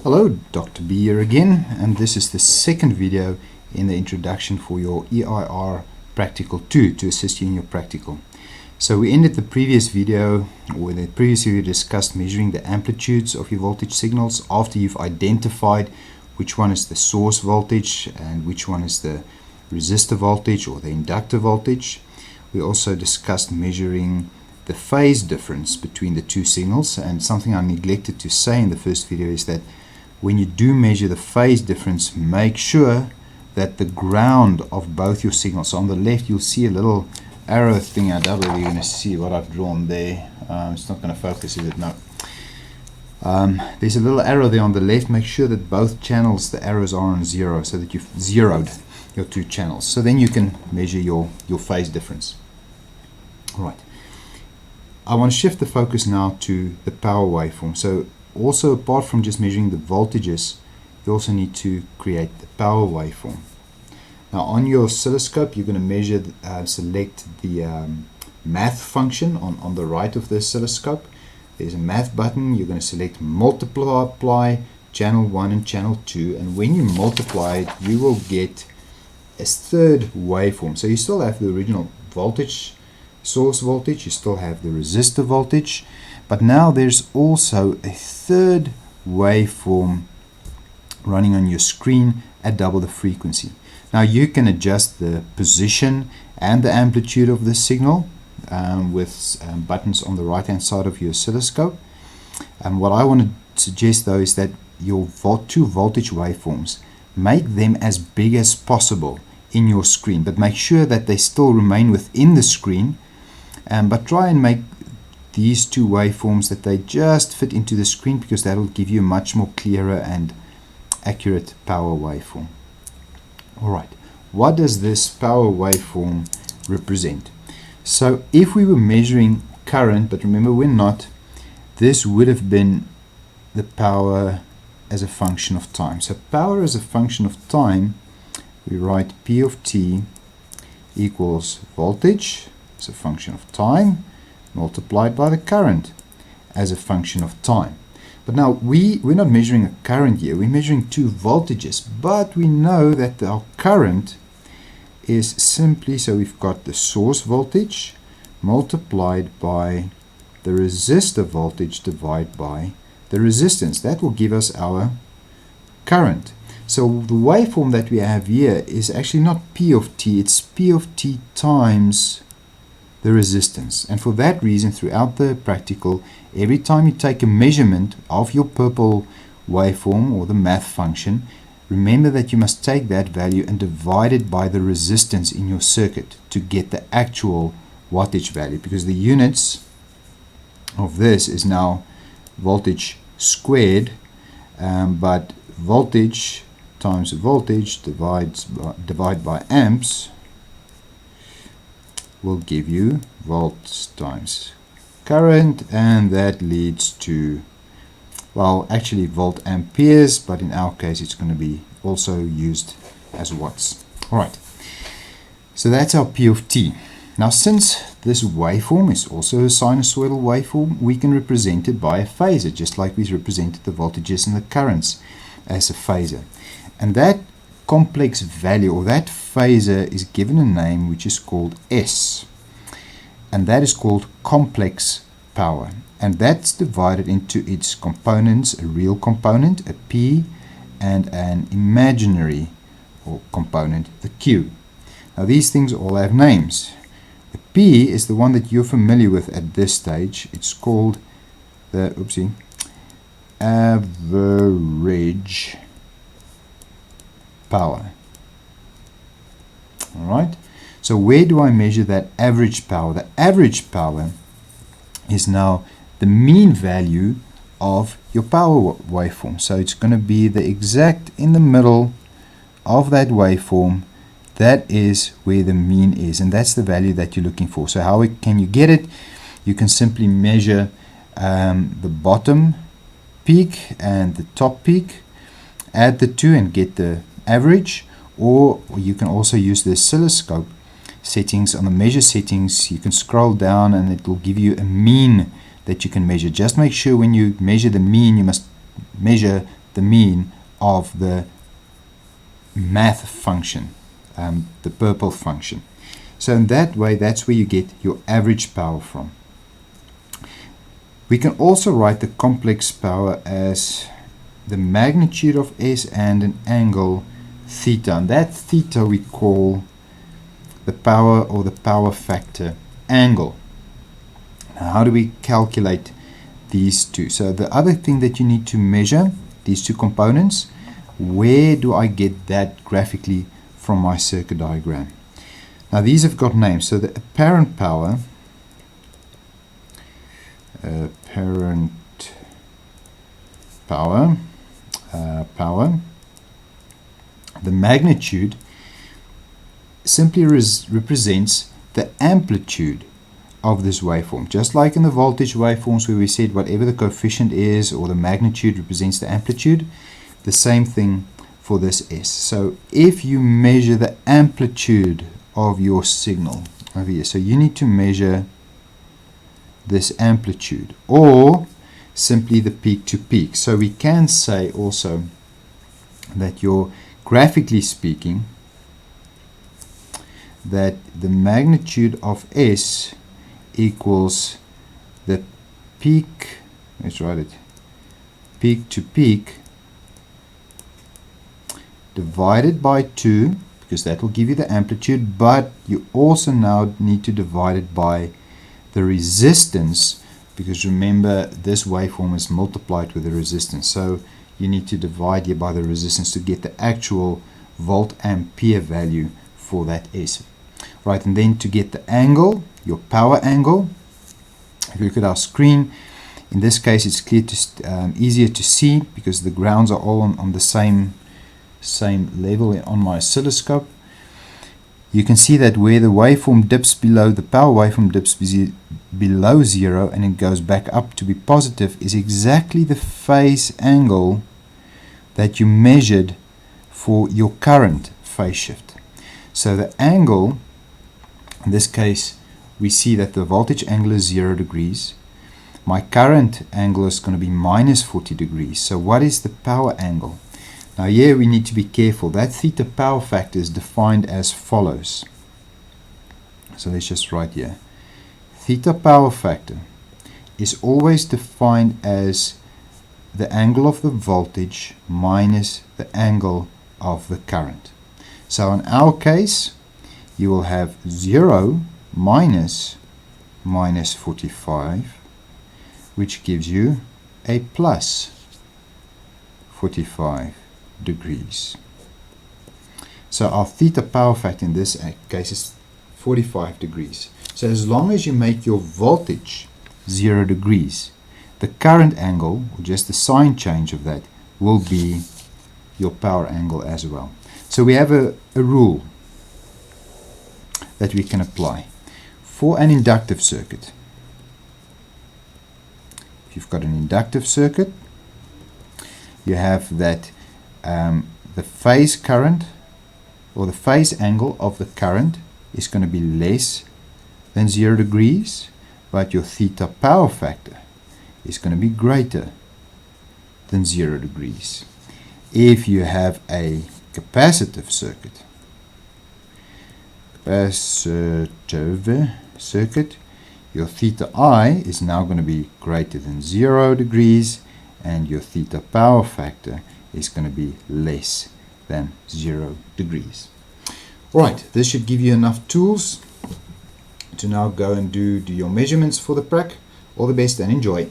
Hello, Dr. B here again, and this is the second video in the introduction for your EIR Practical 2 to assist you in your practical. So we ended the previous video, or the previous video discussed measuring the amplitudes of your voltage signals after you've identified which one is the source voltage and which one is the resistor voltage or the inductor voltage. We also discussed measuring the phase difference between the two signals, and something I neglected to say in the first video is that when you do measure the phase difference, make sure that the ground of both your signals, so on the left you'll see a little arrow thing. I doubt whether you're going to see what I've drawn there. It's not going to focus, is it? No. There's a little arrow there on the left. Make sure that both channels, the arrows are on 0, so that you've zeroed your two channels. So then you can measure your phase difference. Alright. I want to shift the focus now to the power waveform. So also, apart from just measuring the voltages, you also need to create the power waveform. Now on your oscilloscope, you're going to measure, select the math function on the right of the oscilloscope. There's a math button. You're going to select multiply channel 1 and channel 2, and when you multiply it, you will get a third waveform. So you still have the original voltage, source voltage, you still have the resistor voltage, but now there's also a third waveform running on your screen at double the frequency. Now you can adjust the position and the amplitude of the signal with buttons on the right hand side of your oscilloscope. And what I want to suggest though is that your two voltage waveforms, make them as big as possible in your screen, but make sure that they still remain within the screen, but try and make these two waveforms that they just fit into the screen, because that will give you a much more clearer and accurate power waveform. Alright, what does this power waveform represent? So if we were measuring current, but remember we're not, this would have been the power as a function of time. So power as a function of time, we write P of t equals voltage as a function of time multiplied by the current as a function of time. But now we're not measuring a current here, we're measuring two voltages, but we know that our current is simply, so we've got the source voltage multiplied by the resistor voltage divided by the resistance. That will give us our current. So the waveform that we have here is actually not P of t, it's P of t times the resistance. And for that reason, throughout the practical, every time you take a measurement of your purple waveform or the math function, remember that you must take that value and divide it by the resistance in your circuit to get the actual wattage value, because the units of this is now voltage squared, but voltage times voltage divide by amps will give you volts times current, and that leads to, well, actually volt amperes, but in our case it's going to be also used as watts. Alright, so that's our P of t. Now since this waveform is also a sinusoidal waveform, we can represent it by a phasor, just like we represented the voltages and the currents as a phasor. And that complex value, or that phasor, is given a name which is called S, and that is called complex power, and that's divided into its components: a real component, a P, and an imaginary or component, the Q. Now these things all have names. The P is the one that you're familiar with at this stage. It's called the average power. Alright, so where do I measure that average power? The average power is now the mean value of your power waveform. So it's going to be the exact in the middle of that waveform. That is where the mean is, and that's the value that you're looking for. So how can you get it? You can simply measure the bottom peak and the top peak, add the two and get the average, or you can also use the oscilloscope settings. On the measure settings, you can scroll down and it will give you a mean that you can measure. Just make sure when you measure the mean, you must measure the mean of the math function, the purple function. So in that way, that's where you get your average power from. We can also write the complex power as the magnitude of S and an angle theta. And that theta we call the power or the power factor angle. Now, how do we calculate these two? So the other thing that you need to measure, these two components, where do I get that graphically from my circuit diagram? Now these have got names. So the apparent power, the magnitude simply represents the amplitude of this waveform. Just like in the voltage waveforms where we said whatever the coefficient is or the magnitude represents the amplitude, the same thing for this S. So if you measure the amplitude of your signal over here, so you need to measure this amplitude or simply the peak to peak. So we can say also that graphically speaking, that the magnitude of S equals the peak, let's write it, peak to peak divided by 2, because that will give you the amplitude, but you also now need to divide it by the resistance, because remember this waveform is multiplied with the resistance, so you need to divide here by the resistance to get the actual volt ampere value for that S. Right, and then to get the angle, your power angle, if you look at our screen, in this case it's clear to easier to see because the grounds are all on the same level on my oscilloscope. You can see that where the waveform dips below, the power waveform dips below 0 and it goes back up to be positive, is exactly the phase angle that you measured for your current phase shift. So the angle, in this case, we see that the voltage angle is 0 degrees. My current angle is going to be minus 40 degrees. So what is the power angle? Now here we need to be careful. That theta power factor is defined as follows. So let's just write here. Theta power factor is always defined as the angle of the voltage minus the angle of the current. So in our case, you will have 0 minus 45, which gives you a plus 45 degrees. So our theta power factor in this case is 45 degrees. So as long as you make your voltage 0 degrees, the current angle, or just the sign change of that, will be your power angle as well. So we have a rule that we can apply for an inductive circuit. If you've got an inductive circuit, you have that the phase current or the phase angle of the current is going to be less than 0 degrees, but your theta power factor is going to be greater than 0 degrees. If you have a capacitive circuit, your theta I is now going to be greater than 0 degrees and your theta power factor is going to be less than 0 degrees. Right, this should give you enough tools to now go and do your measurements for the Prac. All the best and enjoy.